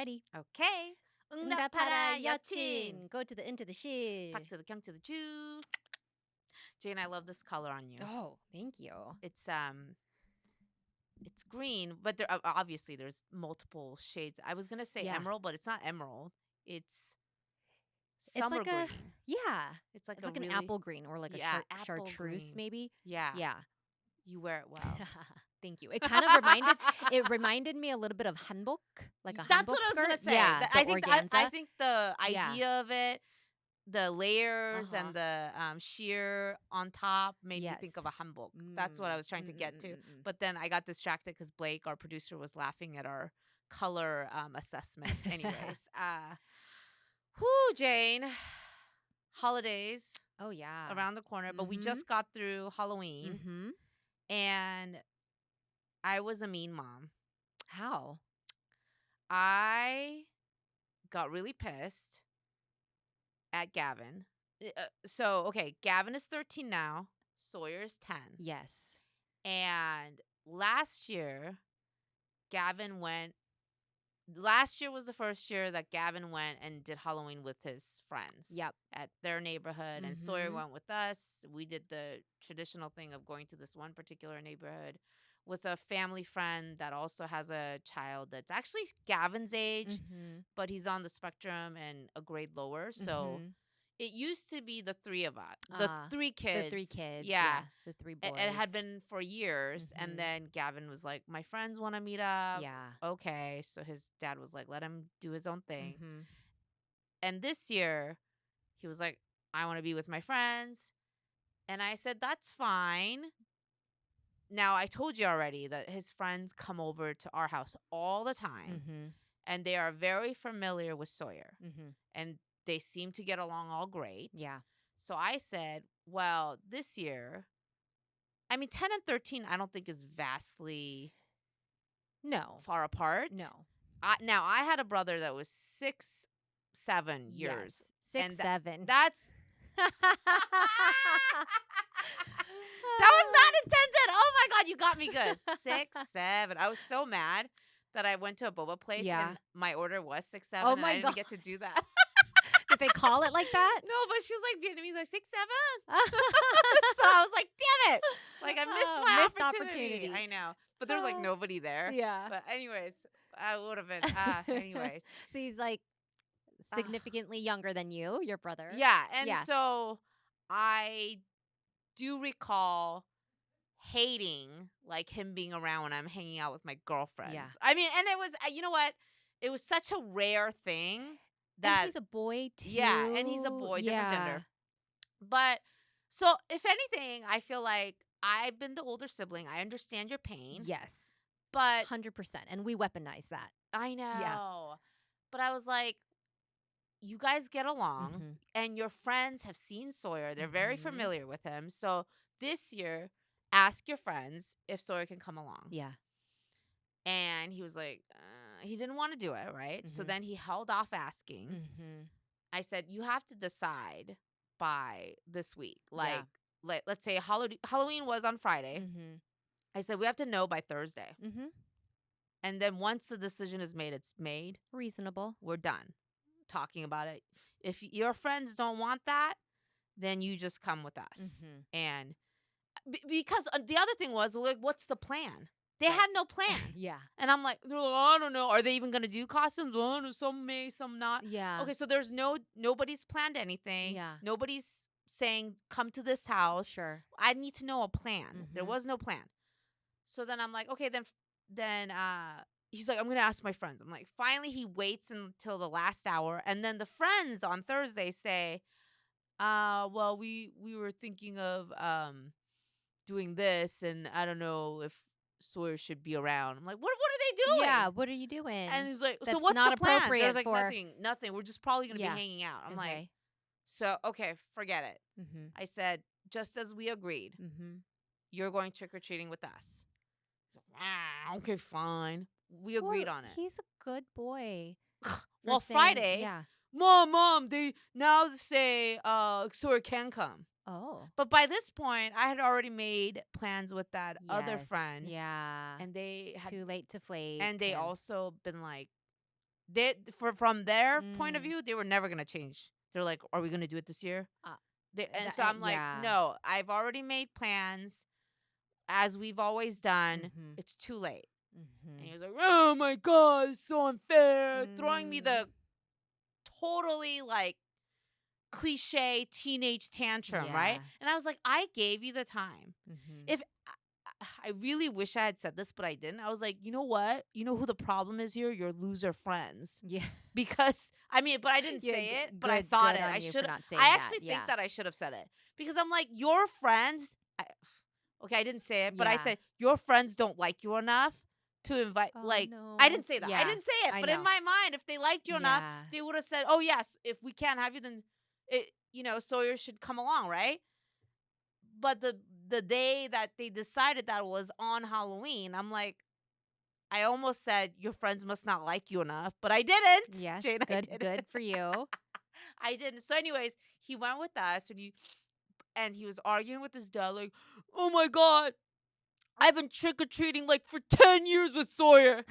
Alrighty. Okay. 응답하라 여친. Go to the into the shit. Back to the come to the Jew. Jane, I love this color on you. Oh, thank you. It's green, but there obviously there's multiple shades. I was gonna say emerald, but it's not emerald. It's summer like green. It's like like an apple green or like a apple chartreuse green. maybe. Yeah. Yeah. You wear it well. Thank you. It kind of reminded me a little bit of hanbok, like a That's hanbok what I was skirt. gonna say. Yeah, I the think organza. I think the idea of it, the layers and the sheer on top made me think of a hanbok. That's what I was trying to get to. But then I got distracted because Blake, our producer, was laughing at our color assessment. Anyways, whoo, Jane. Holidays. Oh yeah. Around the corner, but we just got through Halloween, and I was a mean mom. How? I got really pissed at Gavin. Okay, Gavin is 13 now. Sawyer is 10. Yes. And last year was the first year that Gavin went and did Halloween with his friends. Yep. At their neighborhood. And Sawyer went with us. We did the traditional thing of going to this one particular neighborhood with a family friend that also has a child that's actually Gavin's age, but he's on the spectrum and a grade lower. So it used to be the three of us, the three kids. The 3 kids. Yeah. The 3 boys. It had been for years. And then Gavin was like, my friends want to meet up. Yeah. Okay. So his dad was like, let him do his own thing. And this year, he was like, I want to be with my friends. And I said, that's fine. Now, I told you already that his friends come over to our house all the time. And they are very familiar with Sawyer. And they seem to get along all great. Yeah. So I said, well, this year, 10 and 13, I don't think is vastly far apart. No. Now, I had a brother that was 6, 7 years. Yes. 6, 7. That's... That was not intended. Oh my God, you got me good. 6, 7. I was so mad that I went to a boba place and my order was 6, 7. Oh and my I didn't God. get to do that. Did they call it like that? No, but she was like Vietnamese, like 6, 7. So I was like, damn it. Like I missed my opportunity. I know. But there was like nobody there. Yeah. But anyways, I would have been. Anyways. So he's like significantly younger than you, your brother. Yeah. And so I do recall hating like him being around when I'm hanging out with my girlfriends. Yeah. And it was, you know what? It was such a rare thing that and he's a boy too. Yeah, and he's a boy, different gender. But so if anything, I feel like I've been the older sibling. I understand your pain. Yes. But 100%. And we weaponize that. I know. Yeah. But I was like, you guys get along and your friends have seen Sawyer. They're very familiar with him. So this year, ask your friends if Sawyer can come along. Yeah. And he was like, he didn't want to do it, right? So then he held off asking. I said, you have to decide by this week. Like let's say Halloween was on Friday. I said, we have to know by Thursday. And then once the decision is made, it's made. Reasonable. We're done talking about it. If your friends don't want that, then you just come with us. And because the other thing was, like, what's the plan? They had no plan. Yeah. And I'm like, no, I don't know. Are they even going to do costumes? Oh, no, some may, some not. Yeah. Okay, so nobody's planned anything. Yeah. Nobody's saying, come to this house. Sure. I need to know a plan. There was no plan. So then I'm like, okay, then he's like, I'm going to ask my friends. I'm like, finally he waits until the last hour. And then the friends on Thursday say, well, we were thinking of doing this, and I don't know if Sawyer should be around. I'm like, what are they doing? Yeah, what are you doing? And he's like, That's so what's not the plan? appropriate There's like for... nothing. We're just probably going to be hanging out. I'm like, so, okay, forget it. I said, just as we agreed, you're going trick-or-treating with us. Okay, fine. We agreed on it. He's a good boy. Well, Friday, Mom, they now say Sawyer can come. Oh. But by this point, I had already made plans with that other friend. Yeah. And they had too late to flake. And they also been like, from their point of Mm. view, they were never gonna change. They're like, "Are we gonna do it this year?" Uh, And so I'm like, yeah. "No, I've already made plans as we've always done. Mhm. It's too late." And he Mhm. was like, "Oh my god, it's so unfair," throwing me Mm. the totally like cliche teenage tantrum, right? Yeah. And I was like, "I gave you the time. Mhm. If I really wish I had said this, but I didn't. I was like, you know what? You know who the problem is here? Your loser friends." Yeah. Because I mean, but I didn't Yeah. say it, but I Good. thought Good it. I on you for should. not I saying that. actually think Yeah. that I should have said it because I'm like, your friends. Okay, I didn't say it, but I Yeah. said your friends don't like you enough to invite. Oh Like, I no. didn't say that. I Yeah. didn't say it, I but in know. my mind, if they liked you enough, Yeah. they would have said, "Oh yes, if we can't have you, then it, Sawyer should come along, right?" But the day that they decided that was on Halloween, I'm like, I almost said your friends must not like you enough, but I didn't. Yes. Jane, I Good. didn't. Good for you. I didn't. So, anyways, he went with us, and he was arguing with his dad, like, "Oh my god, I've been trick or treating like for 10 years with Sawyer."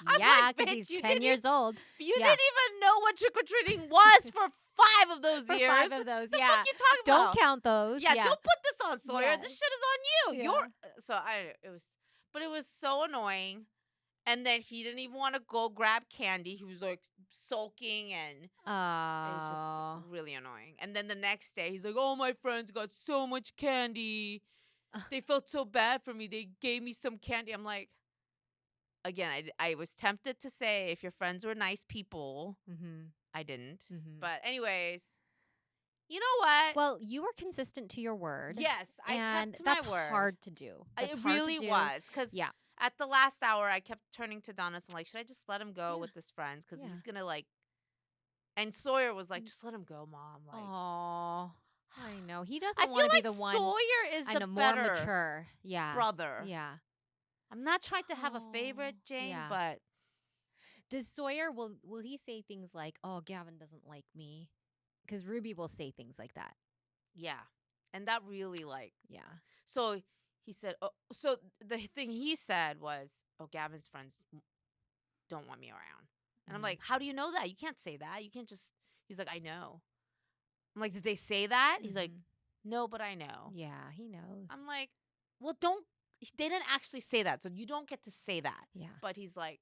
I'm Yeah, like, because "Bitch, he's 10 years old. you Yeah. didn't even know what trick or treating was for 5 of those For years. 5 of those. The Yeah. fuck you talking Don't about? count those. Yeah, Yeah. don't put this on Sawyer. Yeah. This shit is on you. Yeah. But it was so annoying. And then he didn't even want to go grab candy. He was like sulking, and it was just Oh. really annoying. And then the next day, he's like, "Oh, my friends got so much candy. They felt so bad for me. They gave me some candy." I'm like, again, I was tempted to say if your friends were nice people. Mhm. I didn't. Mhm. But anyways, you know what? Well, you were consistent to your word, Yes, I kept and to my that's word. hard to do. That's It hard to really do. was. Because Yeah. at the last hour, I kept turning to Donis and like, should I just let him go Yeah. with his friends? Because Yeah. he's going to like. And Sawyer was like, just let him go, Mom. Like, Oh, I know. He I doesn't feel want to be like the one. Sawyer is I the know, more better mature. Yeah. brother. Yeah. I'm not trying to have a Oh, favorite, Jane, yeah. but Does Sawyer will he say things like, "Oh, Gavin doesn't like me"? Because Ruby will say things like that. yeah. And that really like, Yeah. so he said, oh, so the thing he said was, "Oh, Gavin's friends don't want me around." And I'm Mm-hmm. like, "How do you know that? You can't say that. You can't just," he's like, "I know." I'm like, "Did they say that?" He's like, Mm-hmm. "No, but I know." Yeah, he knows. I'm like, "Well, don't," they didn't actually say that. So you don't get to say that. Yeah. But he's like,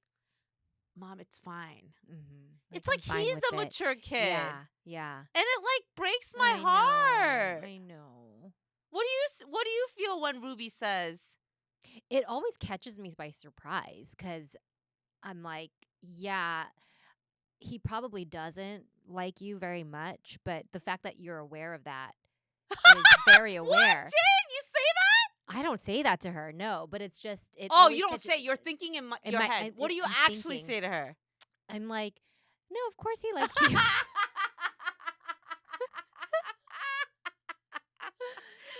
"Mom, it's fine." Mm-hmm. It's Like, I'm like fine he's with a it. mature kid. Yeah. Yeah. And it like breaks my I know. heart. I know. What do you feel when Ruby says, It always catches me by surprise because I'm like, yeah, he probably doesn't like you very much, but the fact that you're aware of that is very "What, aware. Jane? You say that?" I don't say that to her, no, but it's just it Oh, always you don't catches say. You're thinking in in your my head. What do you I'm actually thinking. say to her? I'm like, no, of course he likes you.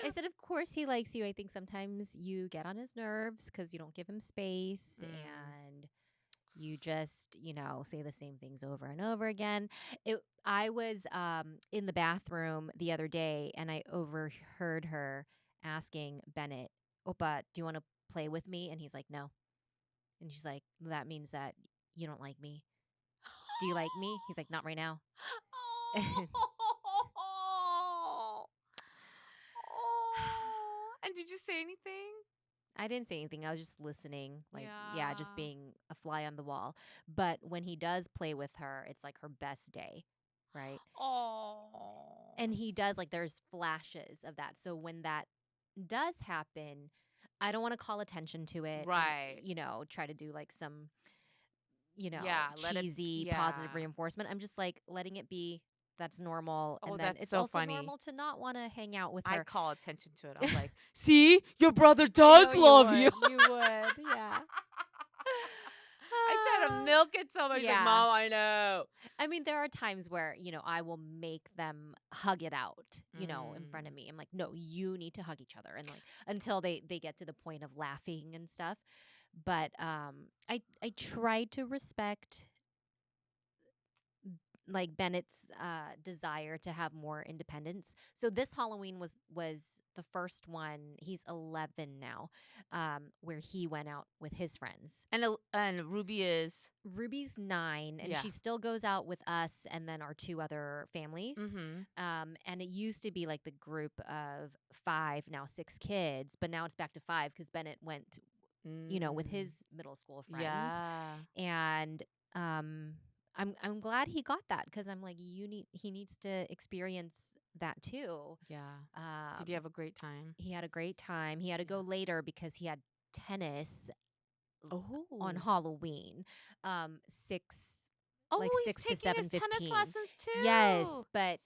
I said, of course he likes you. I think sometimes you get on his nerves because you don't give him space Mm. and you just, say the same things over and over again. I was in the bathroom the other day and I overheard her asking Bennett, Opa, do you want to play with me? And he's like, no. And she's like, that means that you don't like me. Do you like me? He's like, not right now. Oh. Oh. And did you say anything? I didn't say anything. I was just listening. Like, yeah, just Yeah. being a fly on the wall. But when he does play with her, it's like her best day, right? Oh. And he does, like, there's flashes of that. So when that does happen, I don't want to call attention to it and, Right. try to do like some, Yeah, let it. cheesy positive Yeah. reinforcement. I'm just like letting it be. That's normal. Oh, And then that's it's so also funny. normal to not want to hang out with I her. call attention to it. I'm like, see, your brother I does know love you. You would. Yeah. I try to milk it so much. She's like, Yeah. Mom, I know. I mean, there are times where, I will make them hug it out, in front of me. I'm like, no, you need to hug each other. And like, until they get to the point of laughing and stuff. But I try to respect like Bennett's desire to have more independence. So this Halloween was the first one. He's 11 now, where he went out with his friends. And Ruby is Ruby's 9, and yeah. she still goes out with us and then our 2 other families. Mm-hmm. And it used to be like the group of 5, now 6 kids, but now it's back to 5 because Bennett went, with his middle school friends. Yeah. And I'm glad he got that because I'm like, he needs to experience that too. Yeah. Did you have a great time? He had a great time. He had to go later because he had tennis on Oh. Halloween. 6 Oh, like he's 6 to taking his tennis 7:15. lessons too. Yes, but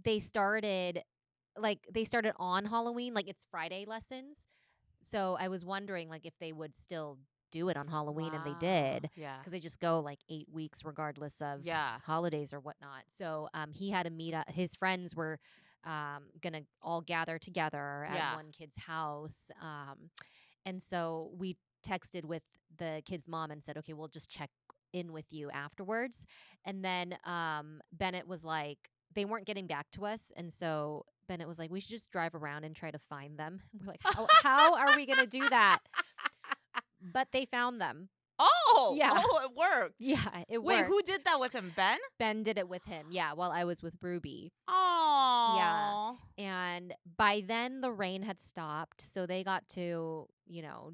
they started on Halloween, like it's Friday lessons. So I was wondering like if they would still do it on Halloween, and they Wow. did Yeah. because they just go like 8 weeks regardless of Yeah. holidays or whatnot. So he had to meet up. His friends were gonna all gather together at Yeah. one kid's house, and so we texted with the kid's mom and said, okay, we'll just check in with you afterwards. And then Bennett was like, they weren't getting back to us, and so Bennett was like, we should just drive around and try to find them. We're like, how are we gonna do that? But they found them. Oh. Yeah. Oh, it worked. Yeah, it Wait, worked. who did that with him? Ben? Ben did it with him. Yeah, while I was with Ruby. Oh. Yeah. And by then the rain had stopped, so they got to,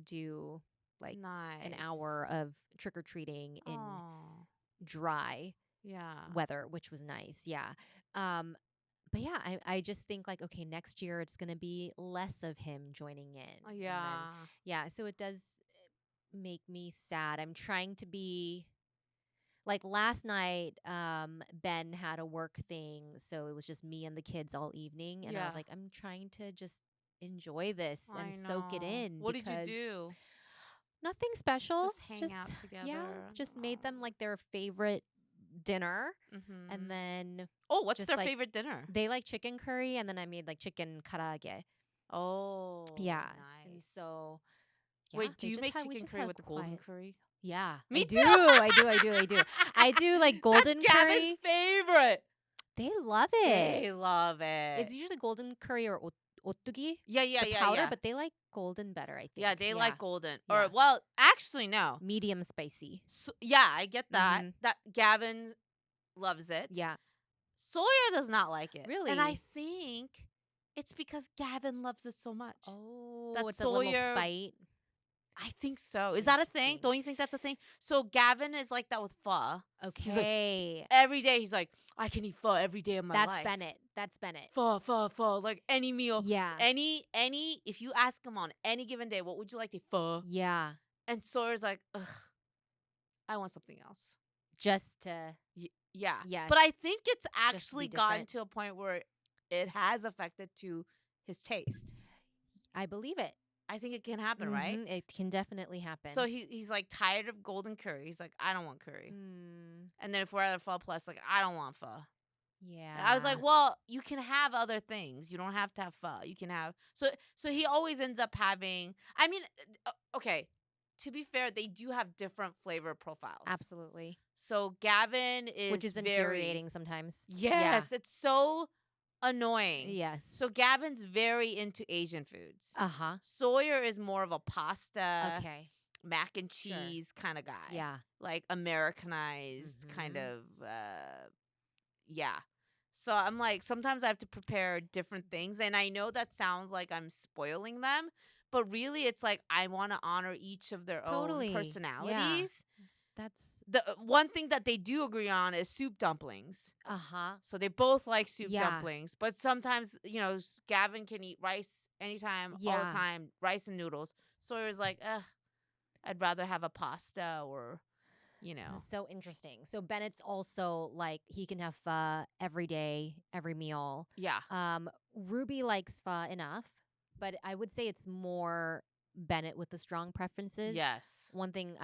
do like Nice. an hour of trick or treating in Oh. dry Yeah. weather, which was nice. Yeah. But yeah, I just think like, okay, next year it's gonna be less of him joining in. Oh, And yeah. then, yeah. So it does make me sad. I'm trying to be like last night, Ben had a work thing, so it was just me and the kids all evening. And I Yeah. was like, I'm trying to just enjoy this I and soak it know. in. What did you because do? Nothing special. Just hang out together. Yeah, just made them like their favorite dinner. Mm-hmm. And then Oh, what's just, their like, favorite dinner? they like chicken curry, and then I made like chicken karaage. Oh, Yeah. nice. And so, yeah, Wait, do they you just make had- we chicken just curry had a with the golden quiet- curry? Yeah. Me I too. do. I do. I do like golden That's Gavin's curry. favorite. They love it. They love it. It's usually golden curry or otugi, yeah, the powder, but they like golden better, I think. yeah, they like golden. Yeah. Or well, actually no. medium spicy. So, yeah, I get that. Mhm. That Gavin loves it. Yeah. Sawyer does not like it. Really? And I think it's because Gavin loves it so much. Oh, That it's a little Sawyer- spite. I think so. Is that a thing? Interesting. Don't you think that's a thing? So Gavin is like that with pho. Okay. Every day he's like, I can eat pho every day of my That's life. Bennett. That's Bennett. Pho. Like any meal. Yeah. Any if you ask him on any given day, what would you like to eat? Pho. Yeah. And Sawyer's like, ugh, I want something else. Just to Yeah. Yeah. But I think it's be actually gotten different. to a point where it has affected to his taste. I believe it. I think it can happen, right? Mhm, it can definitely happen. So he's like tired of golden curry. He's like, I don't want curry. And then if we're at a pho plus, like, I don't want pho. Yeah. And I was like, well, you can have other things. You don't have to have pho. You can have so he always ends up having. I mean, okay. To be fair, they do have different flavor profiles. Absolutely. So Gavin is Which is infuriating sometimes. Yes, it's so annoying. Yes. So Gavin's very into Asian foods. Uh-huh. Sawyer is more of a pasta, Okay. mac and Sure. cheese kind of guy. Yeah. Like Americanized kind Mhm. of yeah. So I'm like, sometimes I have to prepare different things. And I know that sounds like I'm spoiling them, but really it's like I want to honor each of their Totally. own Yeah. personalities. That's The one thing that they do agree on is soup dumplings. uh-huh. So they both like soup Yeah. dumplings. But sometimes, Gavin can eat rice anytime, all Yeah. the time, rice and noodles. Sawyer's like, I'd rather have a pasta or, This is so interesting. So Bennett's also like he can have pho every day, every meal. Yeah. Ruby likes pho enough, but I would say it's more Bennett with the strong preferences. Yes. One thing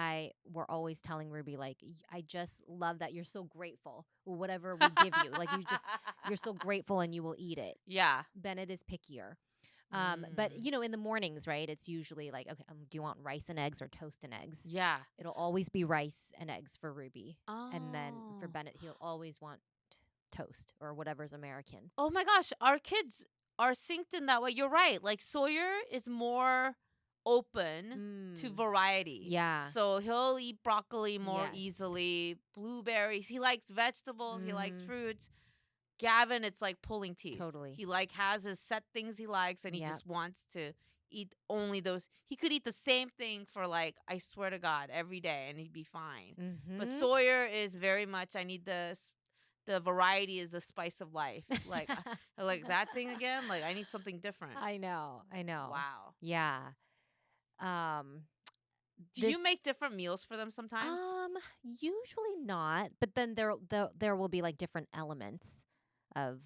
we're always telling Ruby, like, I just love that you're so grateful with whatever we give you. Like you're so grateful and you will eat it. Yeah. Bennett is pickier. But Mm. in the mornings, right? It's usually like, okay, do you want rice and eggs or toast and eggs? Yeah. It'll always be rice and eggs for Ruby, and then for Oh. Bennett, he'll always want toast or whatever's American. Oh my gosh, our kids are synced in that way. You're right. Like Sawyer is more open to variety. Yeah. So he'll eat broccoli more Yes. easily, blueberries. He likes vegetables, he likes Mhm. fruits. Gavin, it's like pulling teeth. Totally. He like has his set things he likes and he Yep. just wants to eat only those. He could eat the same thing for like, I swear to God, every day and he'd be fine. But Mhm. Sawyer is very much, I need the variety is the spice of life. Like like that thing again, like I need something different. I know. Wow. Yeah. Um Do this you make different meals for them sometimes? Usually not, but then there will be like different elements of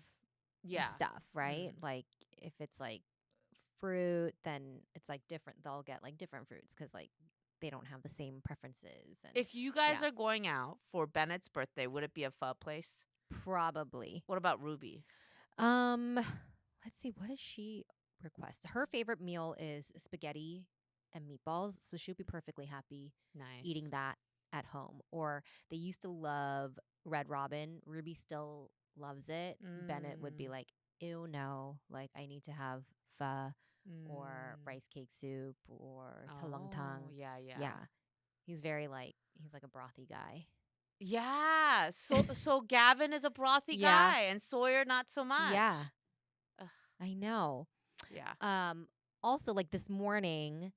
Yeah. stuff, right? Mm. Like if it's like fruit, then it's like different. They'll get like different fruits because like they don't have the same preferences. And If you guys yeah, are going out for Bennett's birthday, would it be a pho place? probably. What about Ruby? Um, let's see. What does she request? Her favorite meal is spaghetti and meatballs, so she'll be perfectly happy Nice. eating that at home. Or they used to love Red Robin. Ruby still loves it. Bennett would be Mm. like, "Ew, no! Like I need to have pho or Mm. rice cake soup or Oh, salongtang." yeah, yeah. Yeah, he's like a brothy guy. Yeah. So Gavin is a brothy Yeah, guy and Sawyer not so much. yeah, Ugh, I know. yeah. Um, Also, like this morning,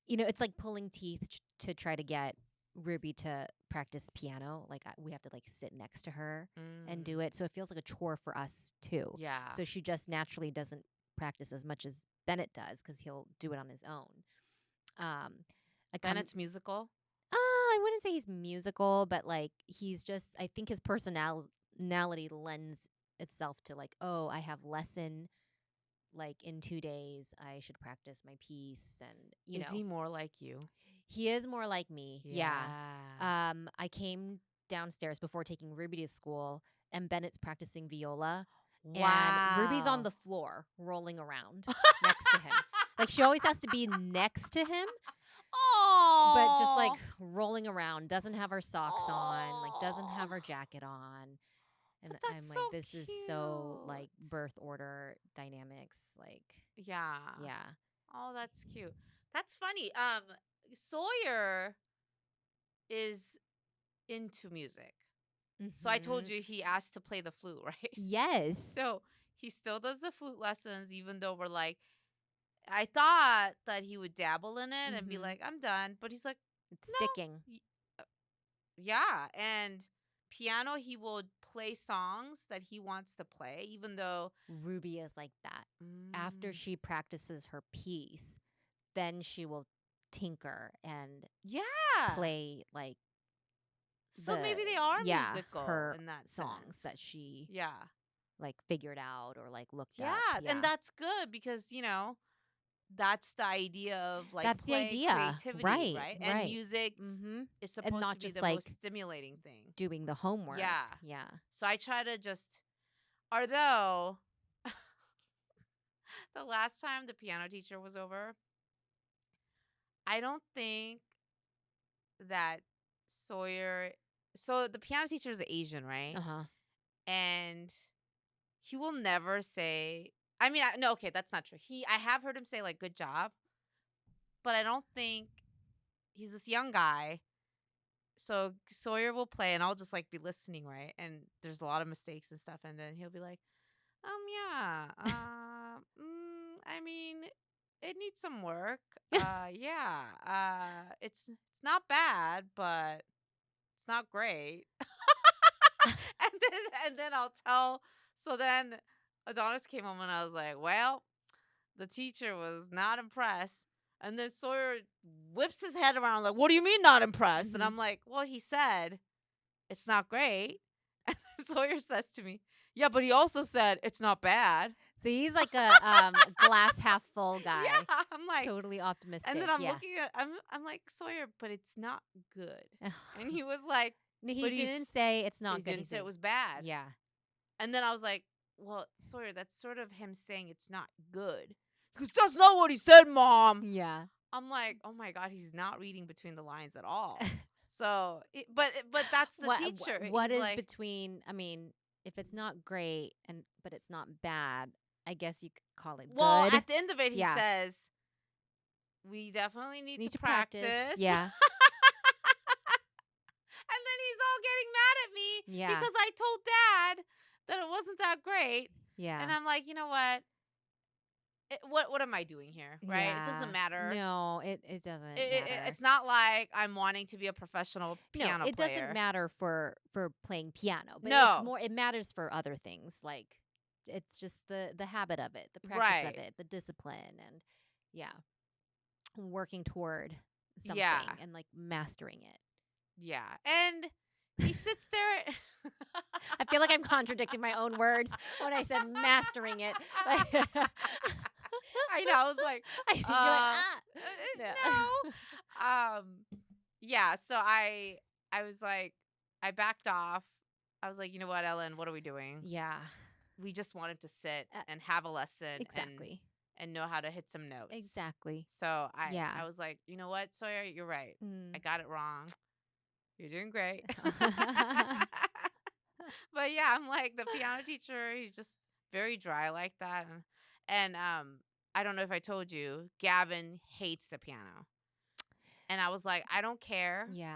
it's like pulling teeth to try to get Ruby to practice piano. Like we have to like sit next to her and Mm. do it. So it feels like a chore for us too. Yeah. So she just naturally doesn't practice as much as Bennett does because he'll do it on his own. Um, I come. Bennett's musical. I wouldn't say he's musical, but like he's just. I think his personality lends itself to like, oh, I have lesson like in 2 days. I should practice my piece, and Is he more like you? he is more like me. Yeah. Yeah. I came downstairs before taking Ruby to school, and Bennett's practicing viola, and Ruby's on Wow. the floor rolling around next to him. Like she always has to be next to him, but just like Oh. rolling around, doesn't have her socks on, like doesn't Oh. have her jacket on. And But that's I'm so like, this is so like cute. birth order dynamics. Like, Yeah. yeah. Oh, that's cute. That's funny. Sawyer is into music. So I told Hmm. you he asked to play the flute, right? Yes. So he still does the flute lessons, even though we're like, I thought that he would dabble in it and be Hmm. like, I'm done. But he's like, It's no. sticking. Yeah. And piano, he will play songs that he wants to play, even though. Ruby is like that. After Mm, she practices her piece, then she will tinker and yeah. play like So maybe they are musical her in that songs sense. that she Yeah. like figured out or like looked Yeah. up. And Yeah. that's good because, that's the idea of like That's the play idea. creativity, Right. right? And Right. music Mhm. is And supposed not to be just the like most stimulating thing. doing the homework. Yeah. Yeah. So I try to just, although the last time the piano teacher was over, I don't think that Sawyer, so the piano teacher is Asian, right? Uh-huh. And he will never say, I mean, no, okay, that's not true. I have heard him say like good job, but I don't think he's this young guy. So Sawyer will play and I'll just like be listening, right? And there's a lot of mistakes and stuff and then he'll be like, yeah. I mean, it needs some work. Yeah. It's not bad, but it's not great. And then I'll tell. So then Adonis came home and I was like, well, the teacher was not impressed. And then Sawyer whips his head around like, what do you mean not impressed? And Mhm. I'm like, well, he said it's not great. And then Sawyer says to me, yeah, but he also said it's not bad. So he's like a glass half full guy. Yeah, I'm like, Totally optimistic. and then I'm Yeah. looking at, I'm like, Sawyer, but it's not good. And he was like, He but didn't say it's not he good. didn't say it was bad. yeah. And then I was like, well, Sawyer, that's sort of him saying it's not good. Because that's not what he said, Mom. Yeah. I'm like, oh my God, he's not reading between the lines at all. So, but that's the teacher. What He's is like, between? I mean, if it's not great but it's not bad, I guess you could call it well, good. at the end of it, he Yeah. says, we definitely need Need to to practice. Yeah. And then he's all getting mad at me Yeah. because I told Dad that it wasn't that great. Yeah. And I'm like, you know what? What am I doing here, right? It doesn't matter. No, it doesn't matter. It's not like I'm wanting to be a professional piano it player. doesn't matter for playing piano, but No. it's more. It matters for other things, like it's just the habit of it, the practice Right. of it, the discipline, and working toward something Yeah. and like mastering it. Yeah. And he sits there. I feel like I'm contradicting my own words when I said mastering it. I know. I was like, no. Yeah. So I was like, I backed off. I was like, you know what, Ellen, what are we doing? Yeah. We just wanted to sit and have a lesson. Exactly. And know how to hit some notes. Exactly. So I was like, you know what, Sawyer, you're right. I got it wrong. You're doing great. But yeah, I'm like, the piano teacher, he's just very dry like that. And I don't know if I told you, Gavin hates the piano. And I was like, I don't care. Yeah.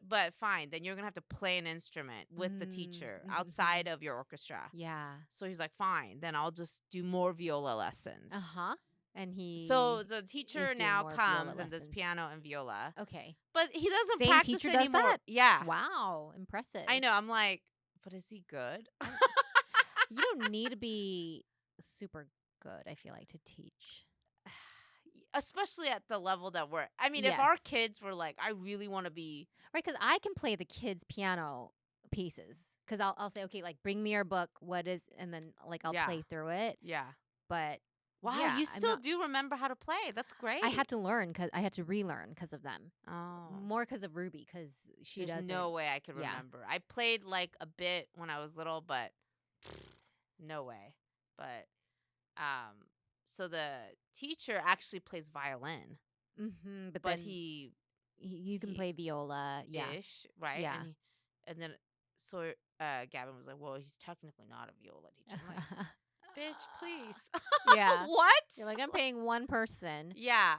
But fine, then you're going to have to play an instrument with the teacher outside of your orchestra. Yeah. So he's like, fine, then I'll just do more viola lessons. Uh-huh. And so the teacher now comes and does piano and viola. Okay. But he doesn't Same practice teacher anymore. Does that? Yeah. Wow. Impressive. I know. I'm like, but is he good? You don't need to be super good, I feel like, to teach. Especially at the level that we're. I mean, if our kids were like, I really want to be. Right, because I can play the kids' piano pieces. Because I'll say, okay, like, bring me your book. What is, and then, like, I'll play through it. Yeah. But. Wow, you still do remember how to play. That's great. I had to learn because I had to relearn because of them. Oh. More because of Ruby because she doesn't. There's no way I could remember. I played like a bit when I was little, but no way. But so the teacher actually plays violin. Mm-hmm. But then you can play viola. Yeah. Ish, right? Yeah. And then so Gavin was like, well, he's technically not a viola teacher. I'm like, bitch, please. Yeah. What? You're like, I'm paying one person. Yeah.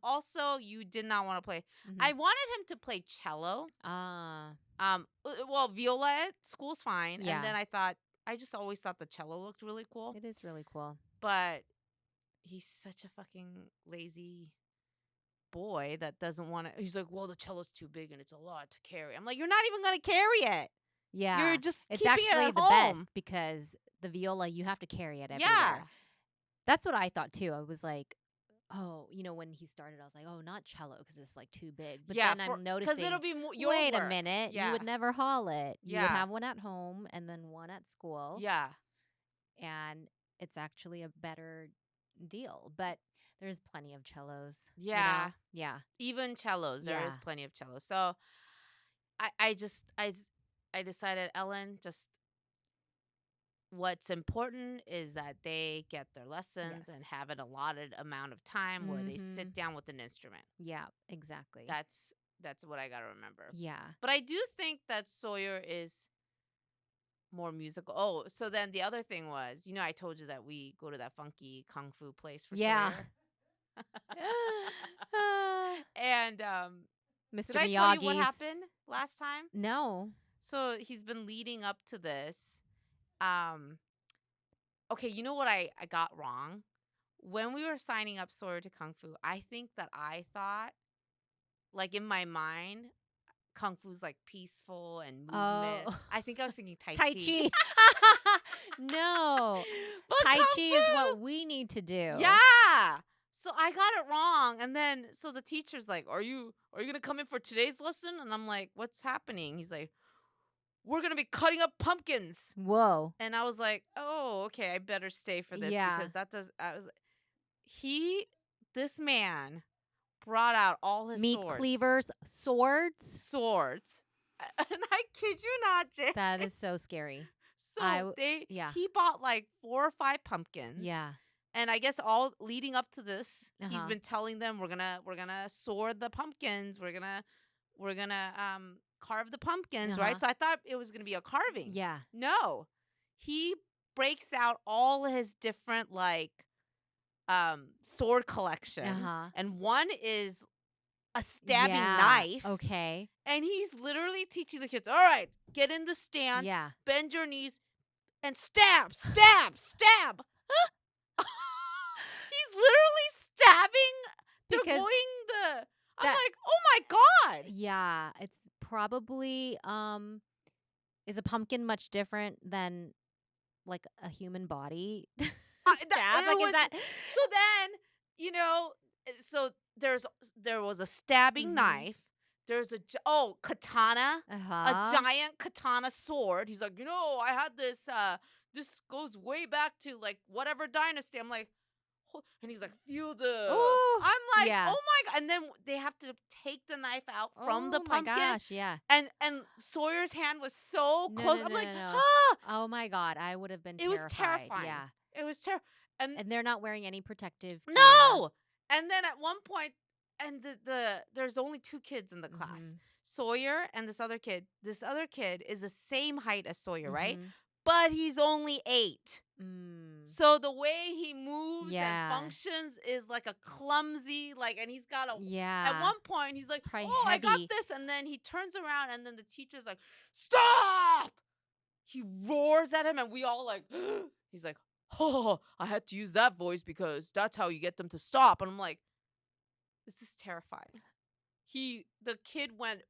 Also, you did not want to play. Mm-hmm. I wanted him to play cello. Well, viola at school's fine. Yeah. And then I just always thought the cello looked really cool. It is really cool. But he's such a fucking lazy boy that doesn't want to. He's like, well, the cello's too big and it's a lot to carry. I'm like, you're not even going to carry it. Yeah. You're just it's keeping actually it at the home. best because the viola, you have to carry it everywhere. Yeah. That's what I thought too. I was like, oh, when he started, I was like, oh, not cello because it's like too big. But then I'm noticing, because it'll be your wait work. a minute, Yeah. you would never haul it. You would Yeah. have one at home and then one at school. Yeah. And it's actually a better deal. But there's plenty of cellos. Yeah. Yeah. Even cellos. There is plenty of cellos. So I decided, Ellen, just what's important is that they get their lessons and have an allotted amount of time where they sit down with an instrument. Yeah, exactly. That's what I got to remember. Yeah. But I do think that Sawyer is more musical. Oh, so then the other thing was, I told you that we go to that funky kung fu place for Sawyer. And Mr. did I tell you what happened last time? No. So he's been leading up to this. Okay, you know what I got wrong? When we were signing up Sawyer to Kung Fu, I think that I thought, like in my mind, Kung Fu's like peaceful and movement. Oh. I think I was thinking Tai Chi. Tai Chi. No. But Tai Kung Chi Fu, is what we need to do. Yeah. So I got it wrong. And then, so the teacher's like, are you going to come in for today's lesson? And I'm like, what's happening? He's like, we're going to be cutting up pumpkins. Whoa. And I was like, oh, okay, I better stay for this because this man brought out all his meat swords. cleavers, swords. And I kid you not, Jay. That is so scary. So yeah. he bought like 4 or 5 pumpkins. Yeah. And I guess all leading up to this, he's Uh-huh. been telling them we're gonna sword the pumpkins. We're gonna carve the pumpkins, Uh-huh. right? So I thought it was gonna be a carving. Yeah. No. He breaks out all his different like sword collection. Uh-huh. And one is a stabbing Yeah. knife. Okay. And he's literally teaching the kids, all right, get in the stance, Yeah. bend your knees, and stab, stab, stab. He's literally stabbing. They're Because going the. I'm that like, oh my god. yeah, it's probably is a pumpkin much different than like a human body stab? It Like is was that so then so there was a stabbing Mhm. knife. There's a katana, a Uh-huh. giant katana sword. He's like, I had this. This goes way back to like whatever dynasty. I'm like, and he's like, feel the. Ooh. I'm like, Yeah. oh my god! And then they have to take the knife out from the Oh my pumpkin, gosh, yeah. and Sawyer's hand was so No, close. no, I'm no, like, no, no. ah! Oh my god, I would have been It was terrified. terrifying. Yeah. It was terrible. And And they're not wearing any protective gear. no! And then at one point, and there's only 2 kids in the class. Mhm. Sawyer and this other kid. This other kid is the same height as Sawyer, right? Mhm. But he's only 8. Mm. So the way he moves and Yeah. functions is like a clumsy, like, and he's got a. Yeah. At one point, he's like, Probably "Oh, I got heavy. this," and then he turns around, and then the teacher's like, "Stop!" He roars at him, and we all like. He's like, "Oh, I had to use that voice because that's how you get them to stop." And I'm like, "This is terrifying." The kid went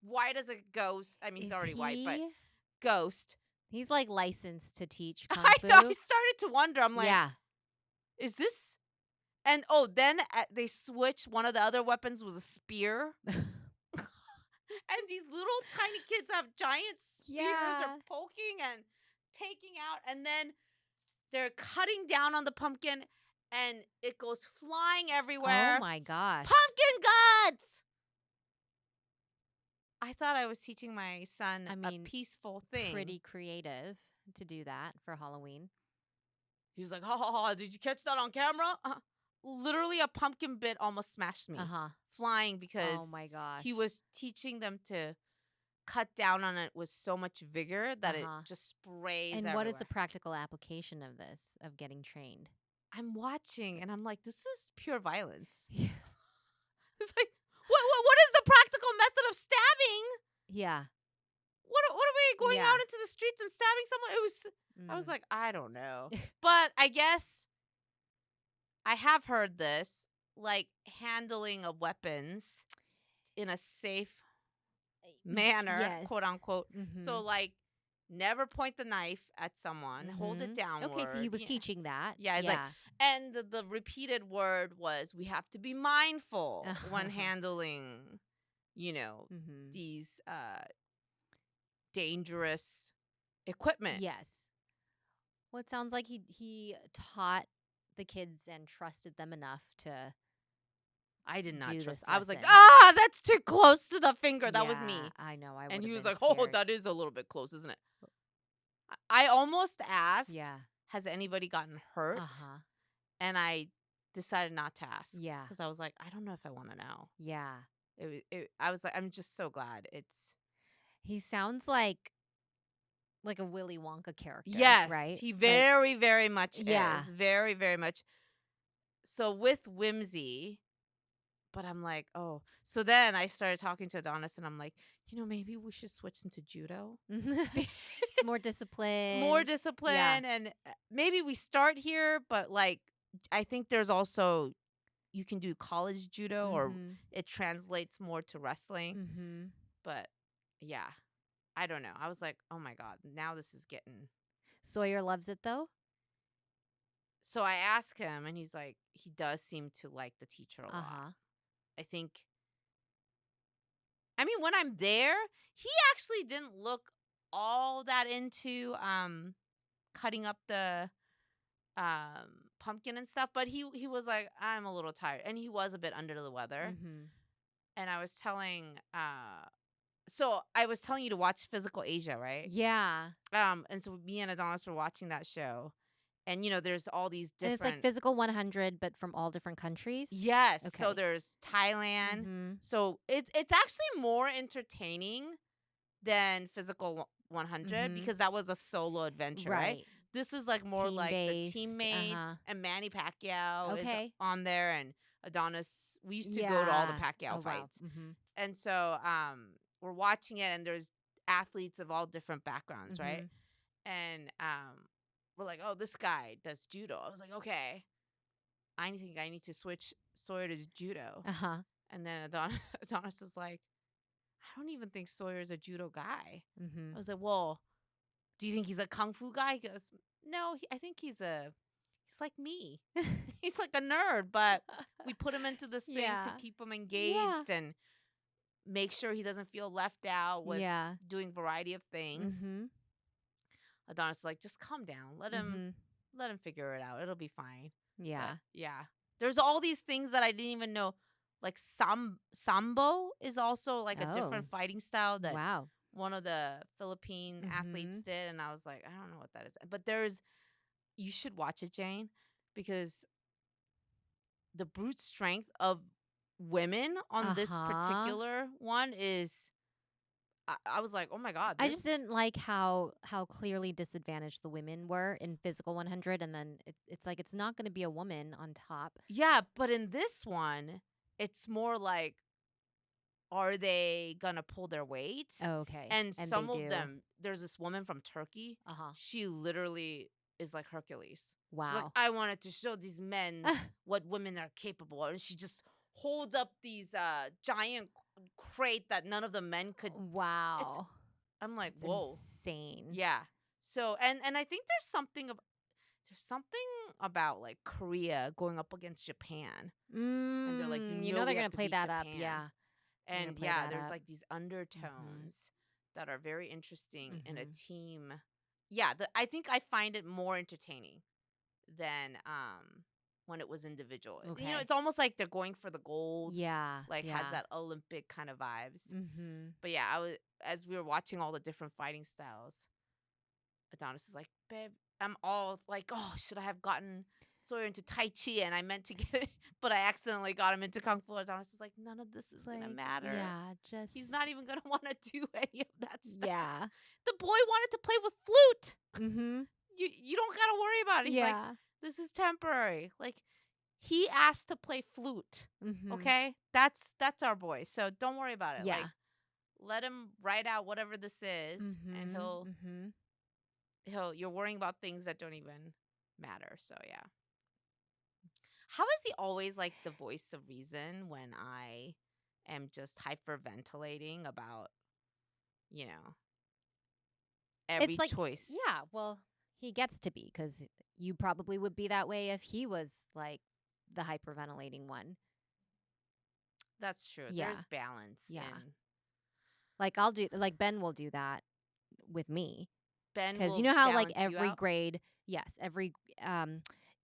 white as a ghost. I mean, he's Is already white, but he ghost. He's like licensed to teach kung I fu. know. I started to wonder. I'm like, Yeah. is this? And then they switched. One of the other weapons was a spear. And these little tiny kids have giant spears. Yeah. They're poking and taking out. And then they're cutting down on the pumpkin. And it goes flying everywhere. Oh my gosh. Pumpkin guts! I thought I was teaching my son I mean, a peaceful thing. Pretty creative to do that for Halloween. He was like, ha ha ha, did you catch that on camera? Literally a pumpkin bit almost smashed me. Uh-huh. Flying because Oh my gosh. he was teaching them to cut down on it with so much vigor that it just sprays And everywhere. what is the practical application of this, of getting trained? I'm watching and I'm like, this is pure violence. Yeah. It's like, what is the practical method of stabbing? Yeah. What are we going Yeah. out into the streets and stabbing someone? I was like, I don't know. But I guess I have heard this, like handling of weapons in a safe manner, Yes. quote unquote. Mhm. So like never point the knife at someone, hold it downward. Okay, so he was teaching that. Yeah, it's like, and the repeated word was we have to be mindful when handling, these dangerous equipment. Yes. Well, it sounds like he taught the kids and trusted them enough to. I did not do trust. this I was like, lesson. that's too close to the finger. That was me. Yeah, I know. And he was been like, oh, scared. that is a little bit close, isn't it? I almost asked, Yeah. has anybody gotten hurt? Uh-huh. And I decided not to ask. Yeah. Because I was like, I don't know if I want to know. Yeah. I was like, I'm just so glad it's. He sounds like a Willy Wonka character. Yes. Right? He very, very much Yeah. is. Very, very much. So with whimsy, but I'm like, oh. So then I started talking to Adonis and I'm like, maybe we should switch into judo. It's more discipline. More discipline. Yeah. And maybe we start here, but like, I think there's also, you can do college judo or it translates more to wrestling. Mm-hmm. But yeah, I don't know. I was like, oh my God, now this is getting. Sawyer loves it though? So I asked him and he's like, he does seem to like the teacher a lot. I think. I mean, when I'm there, he actually didn't look all that into cutting up the pumpkin and stuff, but he was like, I'm a little tired, and he was a bit under the weather. Mm-hmm. And I was telling So I was telling you to watch Physical Asia, right? Yeah. And so me and Adonis were watching that show, and there's all these And it's like different. Physical 100, but from all different countries? Yes, so Okay. there's Thailand. Mhm. So it's actually more entertaining than Physical 100 Mhm. because that was a solo adventure, right? Right. This is like more like the Team-based. teammates, Uh-huh. and Manny Pacquiao is Okay. on there, and Adonis. We used to go to all the Yeah. Pacquiao Oh, wow. fights. Mhm. And so we're watching it, and there's athletes of all different backgrounds, right? Mhm. And we're like, "Oh, this guy does judo." I was like, "Okay, I think I need to switch Sawyer to judo." Uh-huh. And then Adonis was like, "I don't even think Sawyer's a judo guy." I Mhm. was like, "Well, do you think he's a kung fu guy?" He goes, "No, I think he's like me. He's like a nerd, but we put him into this thing to Yeah. keep him Yeah. engaged and make sure he doesn't feel left out with Yeah. doing variety of things." Mhm. Adonis is like, "Just calm down. Mhm. Let him figure it out. It'll be fine." But Yeah. yeah, there's all these things that I didn't even know. Like sambo is also like a Oh. different fighting style that Wow. one of the Philippine athletes Mhm. did, and I was like, I don't know what that is. But you should watch it, Jane, because the brute strength of women on this Uh-huh. particular one is. I was like, oh my god, I just this. didn't like how clearly disadvantaged the women were in Physical 100, and then it's like it's not gonna be a woman on top. Yeah, but in this one, it's more like, are they gonna pull their weight? Oh, okay. And And they some of do. them, there's this woman from Turkey. Uh-huh. She literally is like Hercules. She's like, Wow. I wanted to show these men what women are capable of. And she just holds up these giant crate that none of the men could. It's. Wow. I'm like, That's whoa, insane. yeah. So and I think there's something about like Korea going up against Japan, and they're like, You know they're we have gonna to play beat that up. Japan. Yeah. They're gonna And play yeah, that there's up. like these Mhm. undertones that are very interesting in a Mhm. team. Yeah, I think I find it more entertaining than when it was individual. Okay. It's almost like they're going for the gold, Yeah. like has Yeah. that Olympic kind of vibes. Mhm. But yeah, I was as we were watching all the different fighting styles, Adonis is like, babe, I'm all like, oh, should I have gotten Sawyer into Tai Chi? And I meant to get it, but I accidentally got him into Kung Fu. Adonis is like, none of this is It's going to like, matter. yeah, He's just not even going to want to do any of that stuff. yeah. The boy wanted to play with flute. Mhm. You don't got to worry about it. He's like, Yeah. this is temporary. Like, he asked to play flute. Mhm. Okay? That's our boy. So don't worry about it. Like, Yeah. let him write out whatever this is, and Mhm. Mhm. you're worrying about things that don't even matter. So yeah. How is he always like the voice of reason when I am just hyperventilating about, you know, It's every like, choice? yeah, well, he gets to be cuz you probably would be that way if he was like the hyperventilating one. That's true. Yeah. There's balance Yeah. in. Like I'll do like Ben will do that with me. Ben Cuz you will know how like balance you every out. grade, yes, every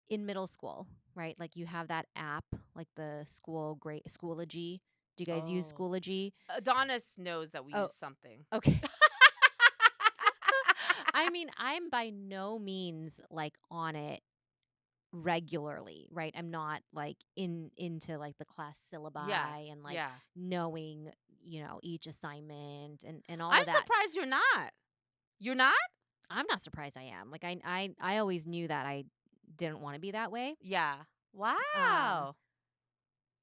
in middle school, right? Like you have that app, like the school grade Schoology. Do you guys use Oh. Schoology? Adonis knows that we Oh, use something. okay. I mean, I'm by no means like on it regularly, right? I'm not like into like the class Yeah. syllabi and like Yeah. knowing, each assignment and all I'm of that. surprised you're not. You're not? I'm not surprised I am. Like I always knew that I didn't want to be that way. Yeah. Um Wow.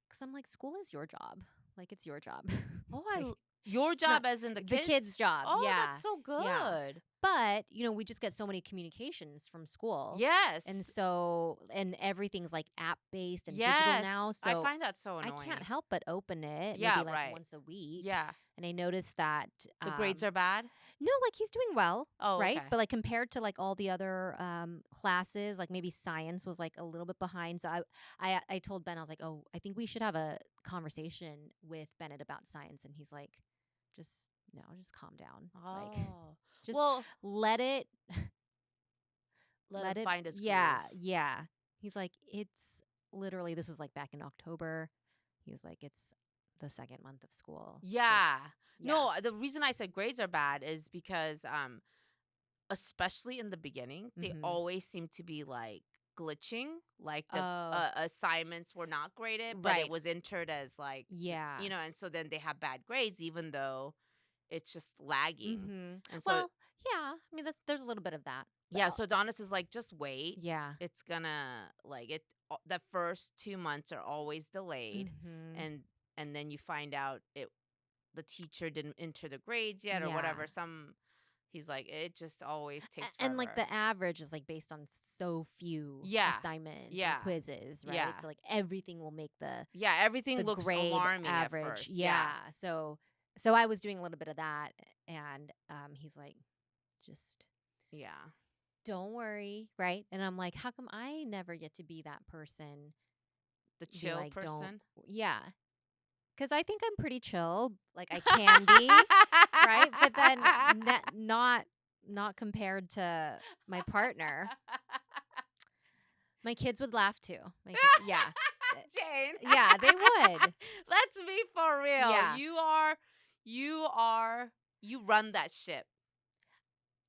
cuz I'm like school is your job. Like it's your job. Oh, Like your it's not job as in the the kid's kids? job. Oh, Yeah. that's so Yeah. good. But, we just get so many communications from school. And Yes. so and everything's like app based and digital now. Yes. I So find that so I can't annoying. help but open it Yeah, maybe like right. once a week. Yeah. And I noticed that The grades are bad? no, like he's doing well, Oh, right? okay. But like compared to like all the other classes, like maybe science was like a little bit behind. So I told Ben, I was like, oh, I think we should have a conversation with Bennett about science. And he's like, just no, just calm down. Like Oh. just Well, let it let him find his yeah, groove. yeah. He's like, it's literally this was like back in October. He was like, it's the second month of school. Yeah. Yeah. No, the reason I said grades are bad is because especially in the beginning, they Mm-hmm. always seem to be like glitching, like the Oh, assignments were not graded, but it right. was entered as like Yeah. and so then they have bad grades even though it's just lagging. Mm-hmm. And so Well, yeah. I mean, there's a little bit of that. yeah, so Adonis is like, just wait. Yeah. It's gonna like it. The first 2 months are always delayed, Mm-hmm. and then you find out the teacher didn't enter the grades yet or Yeah. whatever. He's like, it just always takes And like forever. the average is like based on so few Yeah, assignments and yeah, quizzes, right? yeah, So like everything will make yeah. Everything the looks grade alarming at average. first. Yeah, Yeah. So I was doing a little bit of that, and he's like, just yeah. don't worry, right? And I'm like, how come I never get to be that person? The Be chill like, don't, person. yeah, because I think I'm pretty chill, like I can be, right? But then not compared to my partner. My kids would laugh too. Yeah. Jane. Yeah, they would. Let's be for real. Yeah. You run that ship.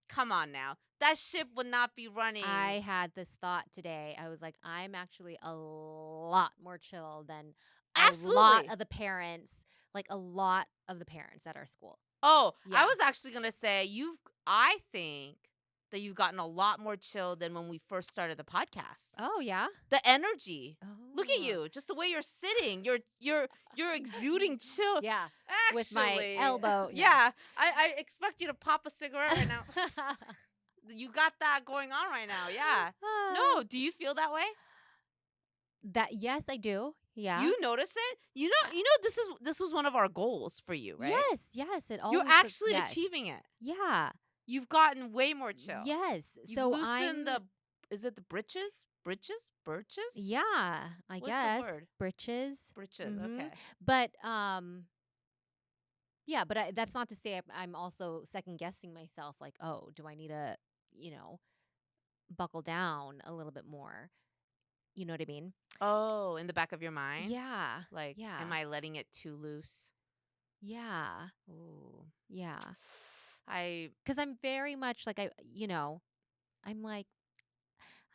Come on now. That ship would not be running. I had this thought today. I was like, I'm actually a lot more chill than a lot Absolutely. of the parents, like a lot of the parents at our school. Oh, I Yeah. was actually going to say I think that you've gotten a lot more chill than when we first started the podcast. Oh, yeah. The energy. Oh. Look at you, just the way you're sitting. You're exuding chill. Yeah. Actually, With my elbow. Yeah, I expect you to pop a cigarette right now. You got that going on right now. Yeah. No, do you feel that way? Yes, I do. Yeah. You notice it? You know this was one of our goals for you, right? Yes, it You're always actually yes. achieving it. Yeah. You've gotten way more chill. Yes. You've So loosened is it the britches? Britches? Birches? yeah, I What's guess the word? britches. Britches. Mhm. Okay. But yeah, but that's not to say I'm also second guessing myself like, "Oh, do I need to, you know, buckle down a little bit more?" You know what I mean? Oh, in the back of your mind? Yeah. Like, am Yeah. I letting it too loose? Yeah. Ooh. Yeah. I Cuz I'm very much like I'm like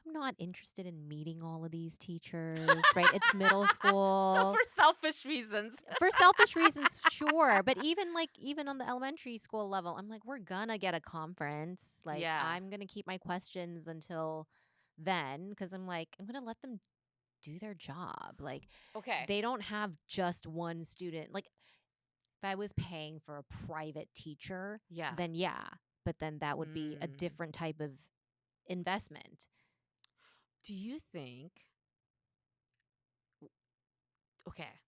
I'm not interested in meeting all of these teachers, right? It's middle so school. for selfish reasons. For selfish reasons, sure. But even on the elementary school level, I'm like, we're gonna get a conference. Like, Yeah. I'm gonna keep my questions until then because I'm like, I'm gonna let them do their job. Like, Okay. they don't have just one student. Like, if I was paying for a private teacher, Yeah. then yeah. But then that would be a Mm. different type of investment. Do you think okay,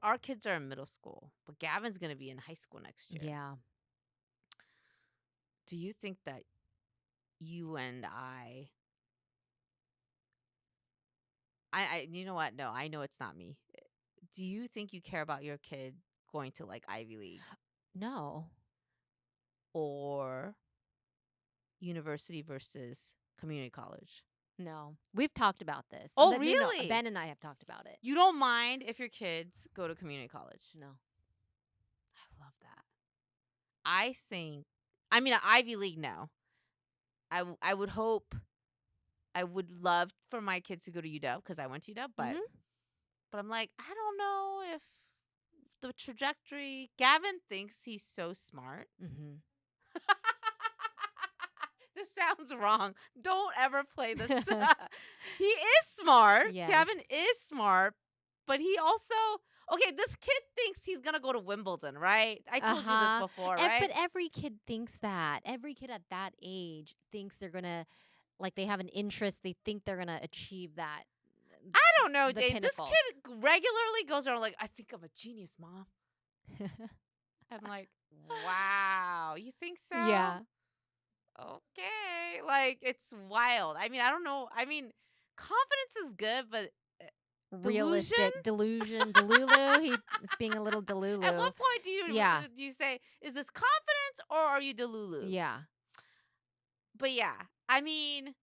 our kids are in middle school, but Gavin's going to be in high school next year. Yeah. Do you think that you and I you know what? No, I know it's not me. Do you think you care about your kid going to like Ivy League No. or university versus community college? No. We've talked about this. Oh, No, really? Ben and I have talked about it. You don't mind if your kids go to community college? No. I love that. I mean, Ivy League, no. I would hope, I would love for my kids to go to UW because I went to UW, Mhm. but I'm like, I don't know if the trajectory. Gavin thinks he's so smart. Mhm. This sounds wrong. Don't ever play this. He is smart. Yes. Gavin is smart, but he also okay. This kid thinks he's gonna go to Wimbledon, right? I told you this before, right? But every kid thinks that. Every kid at that age thinks they're gonna like they have an interest. They think they're gonna achieve that. I don't know, the Jane. This pinnacle. kid regularly goes around like, I think I'm a genius, Mom. I'm like, wow, you think so? Yeah. Okay. Like, it's wild. I mean, I don't know. I mean, confidence is good, but Realistic delusion, delulu. He's being a little delulu. at what point do you say, is this confidence or are you delulu? Yeah. But yeah, I mean,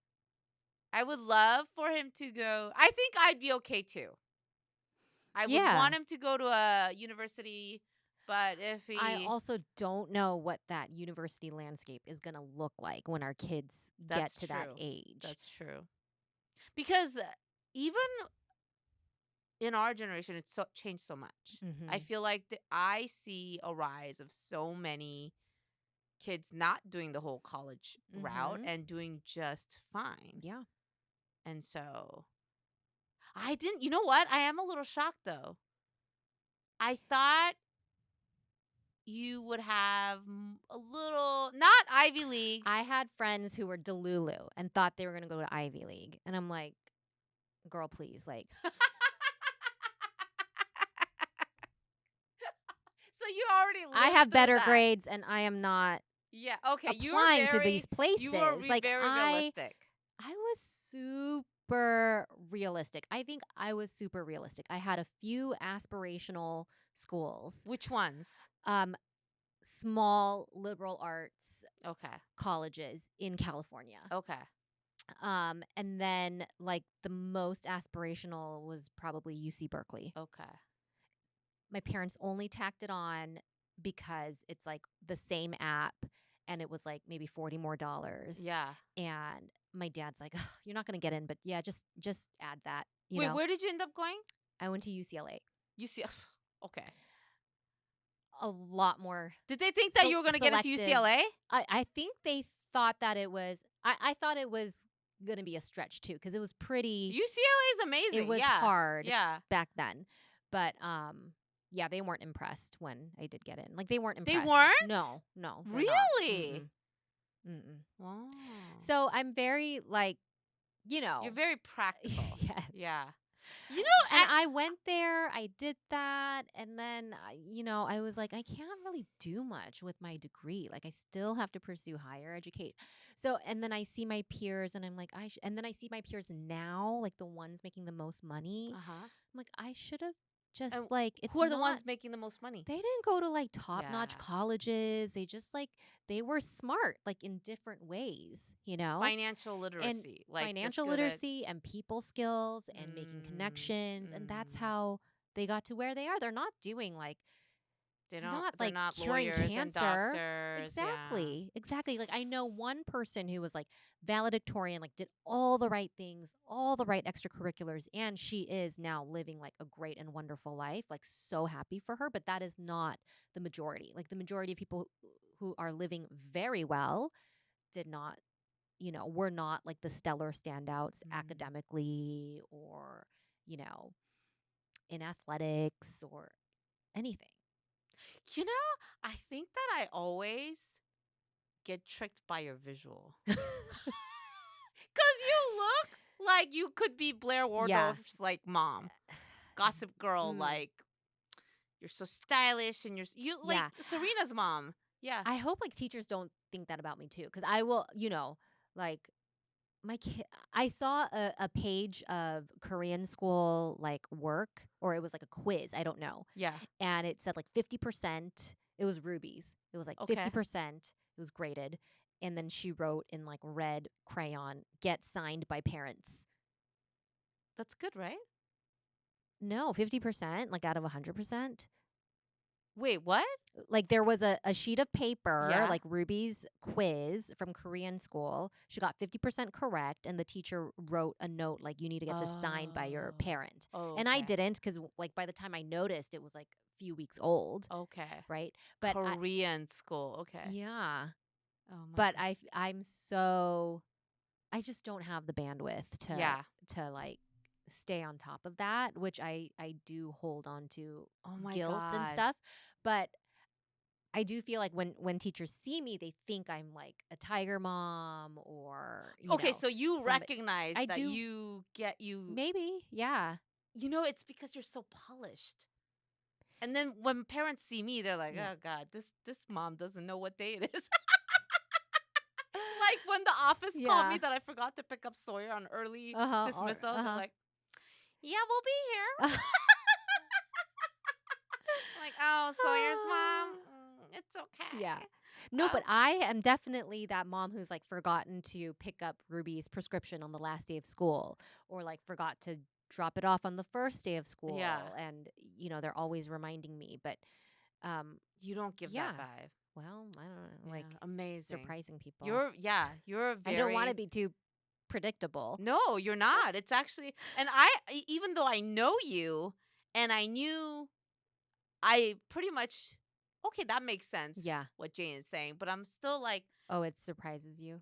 I would love for him to go. I think I'd be okay too. I would Yeah. want him to go to a university, but if I he also don't know what that university landscape is going to look like when our kids get That's to that true. age. That's true. Because even in our generation, it's changed so much. I Mm-hmm. feel like I see a rise of so many kids not doing the whole college route Mm-hmm. and doing just fine. Yeah. And so I didn't, you know what? I am a little shocked though. I thought you would have a little, not Ivy League. I had friends who were Delulu and thought they were going to go to Ivy League. And I'm like, girl, please. Like, So you already I lived have through better that. grades and I am not Yeah. Okay. applying to these You were places. Like, very realistic. I was super realistic. I think I was super realistic. I had a few aspirational schools, Which ones? um, small liberal arts Okay. colleges in California. Okay. And then like the most aspirational was probably UC Berkeley. Okay. My parents only tacked it on because it's like the same app and it was like maybe $40 more. Yeah. And my dad's like, "Ugh, you're not going to get in, but yeah, just add that, Wait, where did you end up going? I went to UCLA. UCLA. Okay. A lot more Did they think that you were going to get into selective. UCLA? I think they thought that it was, I thought it was going to be a stretch too because it was pretty, UCLA is amazing. it was Yeah. hard Yeah. back then. But yeah, they weren't impressed when I did get in. Like they weren't They impressed. weren't? No, they're not. Really? Mm-mm. Wow. So I'm very like, You're very practical. yes. Yeah. You And know, I went there, I did that, and then I was like, I can't really do much with my degree. Like I still have to pursue higher education. So, and then I see my peers, and I'm like, and then I see my peers now, like the ones making the most money. uh-huh. I'm like, I should have just And like it's who are the not. ones making the most money? They didn't go to like top notch Yeah. colleges. They just like they were smart, like in different ways, Financial literacy. Like financial just good at- literacy and people skills and making connections, and that's how they got to where they are. They're not doing like not they're like not curing lawyers and cancer. doctors. Exactly. Like I know one person who was like valedictorian, like did all the right things, all the right extracurriculars, and she is now living like a great and wonderful life. Like so happy for her, but that is not the majority. Like the majority of people who are living very well did not, were not like the stellar standouts academically or, in athletics or anything. You know, I think that I always get tricked by your visual. Because you look like you could be Blair Waldorf's like mom. Gossip Girl, like you're so stylish and you're like Serena's mom. Yeah. I hope like teachers don't think that about me too. Cause I will, like my kid, I saw a page of Korean school like work, or it was like a quiz. I don't know. Yeah. And it said like 50%. It was rubies. It was like 50%. It was graded. And then she wrote in like red crayon, get signed by parents. That's good, right? No, 50%, like out of 100%. Wait, what? Like there was a sheet of paper, like Ruby's quiz from Korean school. She got 50% correct, and the teacher wrote a note like, you need to get this signed by your parent. Oh, and I didn't, because like by the time I noticed, it was like a few weeks old. Okay. Right? But Korean school. Okay. Yeah. Oh my but God. I just don't have the bandwidth to like stay on top of that, which I do hold on to guilt and stuff. But I do feel like when teachers see me, they think I'm like a tiger mom or so you recognize I that do, you maybe, yeah. It's because you're so polished. And then when parents see me, they're like, "Oh God, this mom doesn't know what day it is." Like when the office called me that I forgot to pick up Sawyer on early dismissal, they're like, "Yeah, we'll be here." Like, "Oh, Sawyer's mom, it's okay." Yeah. No, but I am definitely that mom who's like forgotten to pick up Ruby's prescription on the last day of school, or like forgot to drop it off on the first day of Yeah. school, and they're always reminding me. But um, You don't give yeah. that vibe. Well, I don't know, like Yeah. Amazing. surprising people. You're a I don't want to very be too predictable. No, you're not. It's actually, and even though I know you and I knew I pretty much, okay, that makes sense Yeah. what Jane is saying, but I'm still like, Oh, it surprises you.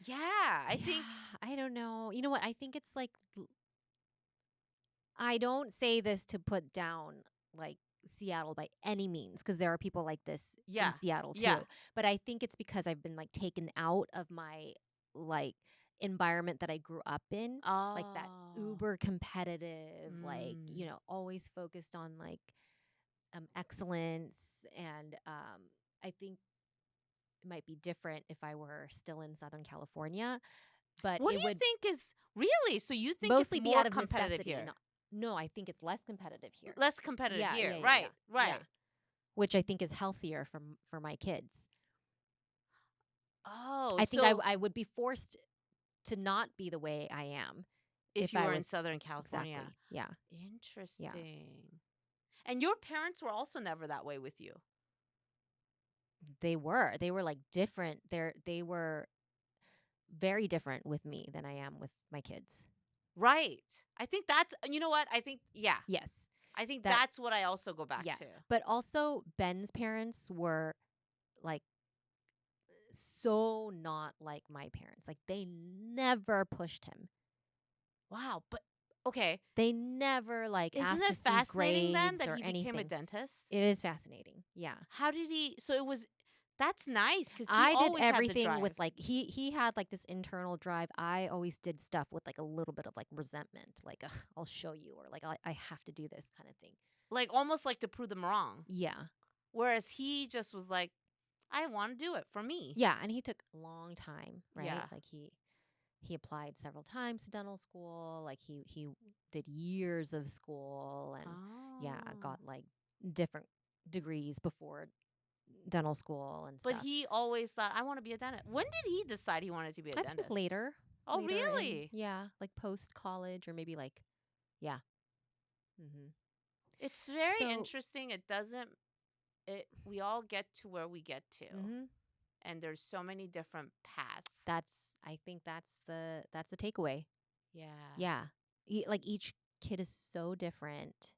yeah, I Yeah, think, I don't know. You know what? I think it's like I don't say this to put down like Seattle by any means, because there are people like this in yeah, Seattle yeah. too. But I think it's because I've been like taken out of my like environment that I grew up in, like that Oh, uber competitive, like, mm. always focused on like excellence. And I think it might be different if I were still in Southern California, but What do it you would think is really? So you think it's mostly be more out of competitive necessity. here? No, I think it's less competitive here. Less competitive Yeah, here. yeah, yeah, yeah, Right, yeah. right. Which I think is healthier for my kids. Oh, I think I so I would be forced to not be the way I am if if you I were in was Southern California. exactly. Yeah, yeah. Interesting. And your parents were also never that way with you. They were like different. They were very different with me than I am with my kids. Right. I think that's, you know what? I think, yeah. Yes, I think that that's what I also go back yeah. to. But also Ben's parents were like so not like my parents. Like they never pushed him. Wow. But okay. They never like Isn't asked to it see fascinating then grades that or he became a anything. dentist? It is fascinating. Yeah. How did he? So it was, that's nice because he I did always had the everything drive. with like he had like this internal drive. I always did stuff with like a little bit of like resentment, like ugh, I'll show you, or like I have to do this kind of thing. Like almost like to prove them wrong. Yeah. Whereas he just was like, I want to do it for me. Yeah, and he took a long time, right? Yeah. Like he applied several times to dental school. Like he did years of school, and yeah, Oh. got like different degrees before dental school and But stuff. he always thought, I want to be a dentist. When did he decide he wanted to be a I think dentist? later. Oh, Later in, really? yeah, like post college, or maybe like, yeah. Hmm. It's very So, interesting. It doesn't, we all get to where we get to. hmm And there's so many different paths. that's I think that's the takeaway. Yeah. Yeah, like each kid is so different,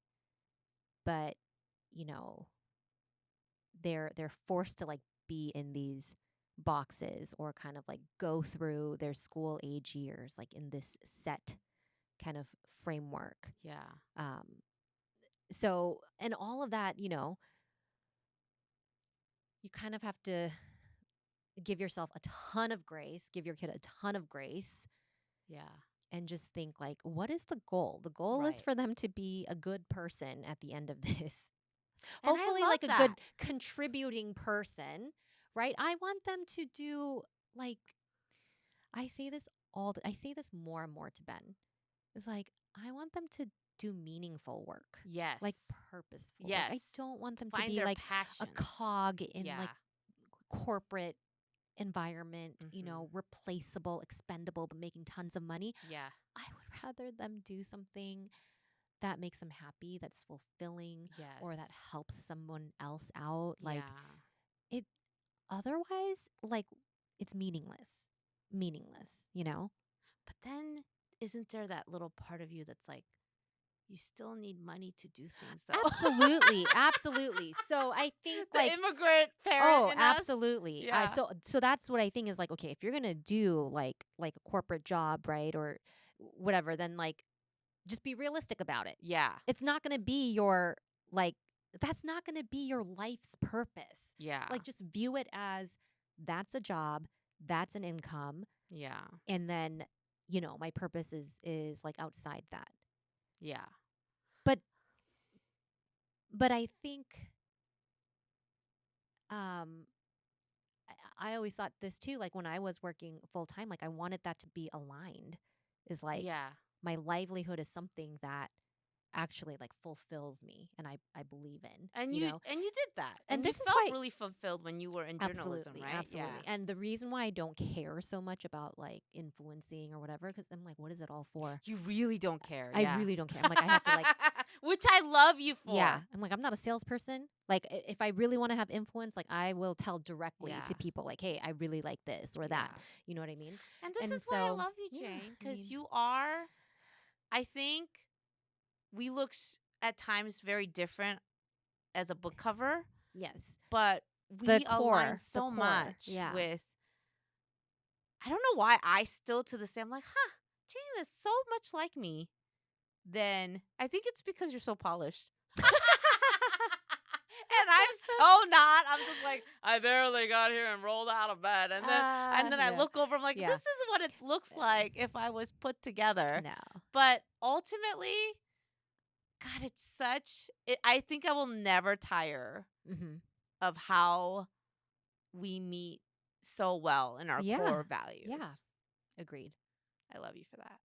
but you know they're forced to like be in these boxes, or kind of like go through their school age years like in this set kind of framework. Yeah. Um, so, and all of that, you kind of have to give yourself a ton of grace, give your kid a ton of grace, Yeah. and just think like, what is the goal? The goal is Right. for them to be a good person at the end of this. And I Hopefully, love like a that. good contributing person, right? I want them to do like I say this more and more to Ben. It's like I want them to do meaningful work. Like Yes. purposeful. Like I Yes. don't want them to Find be their like a passions. cog in Yeah. like corporate environment, Mm-hmm. replaceable, expendable, but making tons of money. Yeah. I would rather them do something that makes them happy, that's fulfilling, or that Yes. helps someone else out. Like Yeah. it otherwise, like it's meaningless. Meaningless. But then isn't there that little part of you that's like, you still need money to do things though? Absolutely, absolutely. So I think The like immigrant parent oh, in us. absolutely. Yeah. So that's what I think is like, okay, if you're gonna do like a corporate job, right, or whatever, then like just be realistic about it. Yeah. It's not gonna be your like that's not gonna be your life's purpose. Yeah. Like just view it as that's a job, that's an income, Yeah. and then my purpose is like outside that. Yeah. But I think um I always thought this too, like when I was working full time, like I wanted that to be aligned. Is like Yeah. my livelihood is something that actually like fulfills me and I believe in, And you you know. and you did that. And And you this is felt why really fulfilled when you were in journalism, absolutely, right? Yeah. absolutely. And the reason why I don't care so much about like influencing or whatever cuz I'm like what is it all for? You really don't care. I Yeah. really don't care. I'm like I have to like Which I love you yeah, for. I'm like I'm not a salesperson. Like if I really want to have influence, like I will tell directly Yeah. to people like, "Hey, I really like this or that." Yeah. You know what I mean? And this And is why I so, love you, yeah, Jane, I cuz mean, you are, I think we look at times very different as a book cover, yes. but The we align core, the so core. much Yeah. with, I don't know why I still to this day I'm like, huh, Jane is so much like me. Then I think it's because you're so polished. And I'm so not. I'm just like, I barely got here and rolled out of bed. And then I Yeah. look over, I'm like, Yeah. this is what it looks like if I was put together. No. But ultimately, God, it's such I think I will never tire Mhm. of how we meet so well in our Yeah. core Yeah. values. Agreed. I love you for that.